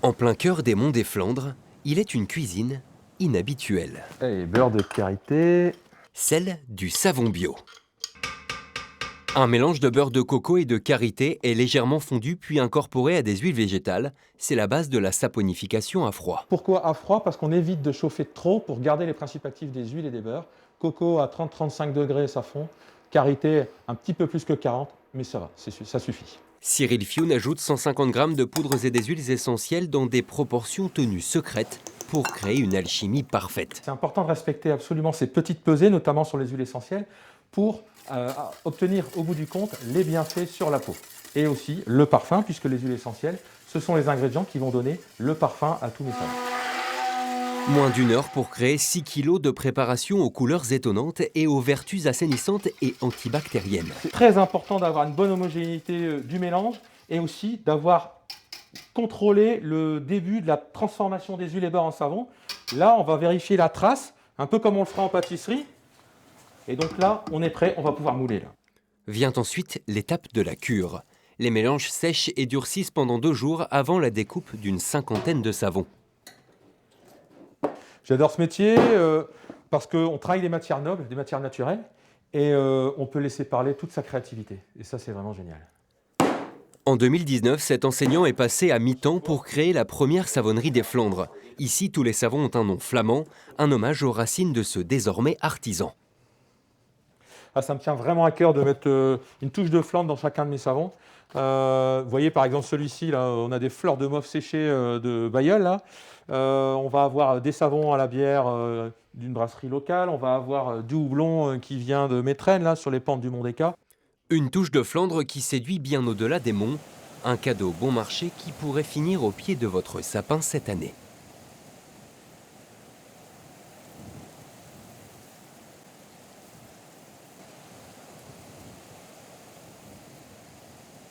En plein cœur des monts des Flandres, il est une cuisine inhabituelle. Et beurre de karité. Celle du savon bio. Un mélange de beurre de coco et de karité est légèrement fondu puis incorporé à des huiles végétales. C'est la base de la saponification à froid. Pourquoi à froid? Parce qu'on évite de chauffer trop pour garder les principes actifs des huiles et des beurres. Coco à 30-35 degrés, ça fond. Karité un petit peu plus que 40, mais ça va, ça suffit. Cyril Fioun ajoute 150 g de poudres et des huiles essentielles dans des proportions tenues secrètes pour créer une alchimie parfaite. C'est important de respecter absolument ces petites pesées, notamment sur les huiles essentielles, pour obtenir au bout du compte les bienfaits sur la peau. Et aussi le parfum, puisque les huiles essentielles, ce sont les ingrédients qui vont donner le parfum à tous mes savons. Moins d'une heure pour créer 6 kg de préparation aux couleurs étonnantes et aux vertus assainissantes et antibactériennes. C'est très important d'avoir une bonne homogénéité du mélange et aussi d'avoir contrôlé le début de la transformation des huiles et beurres en savon. Là, on va vérifier la trace, un peu comme on le fera en pâtisserie. Et donc là, on est prêt, on va pouvoir mouler. Là. Vient ensuite l'étape de la cure. Les mélanges sèchent et durcissent pendant 2 jours avant la découpe d'une cinquantaine de savons. J'adore ce métier parce qu'on travaille des matières nobles, des matières naturelles, et on peut laisser parler toute sa créativité. Et ça, c'est vraiment génial. En 2019, cet enseignant est passé à mi-temps pour créer la première savonnerie des Flandres. Ici, tous les savons ont un nom flamand, un hommage aux racines de ce désormais artisan. Ah, ça me tient vraiment à cœur de mettre une touche de Flandre dans chacun de mes savons. Vous voyez par exemple celui-ci, là, on a des fleurs de mauve séchées de Bailleul. Là. On va avoir des savons à la bière d'une brasserie locale. On va avoir du houblon qui vient de Métrenne, là, sur les pentes du Mont des Cats. Une touche de Flandre qui séduit bien au-delà des monts. Un cadeau bon marché qui pourrait finir au pied de votre sapin cette année.